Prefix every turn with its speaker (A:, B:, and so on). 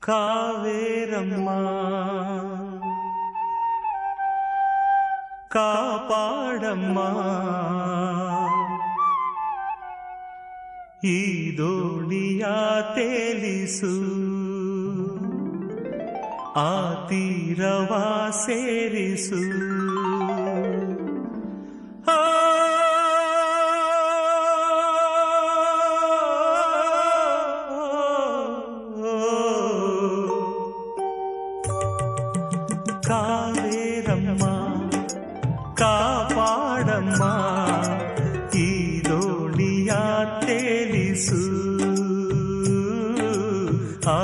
A: ಕಾವೇರಮ್ಮ ಕಾಪಾಡಮ್ಮ ಈ ದೋಣಿಯ ತೇಲಿಸು ಆ ತೀರವ ಸೇರಿಸು ಕಾವೇರಮ್ಮ ಕಾಪಾಡಮ್ಮ ಈ ದೋಣಿಯ ತೇಲಿಸು ಆ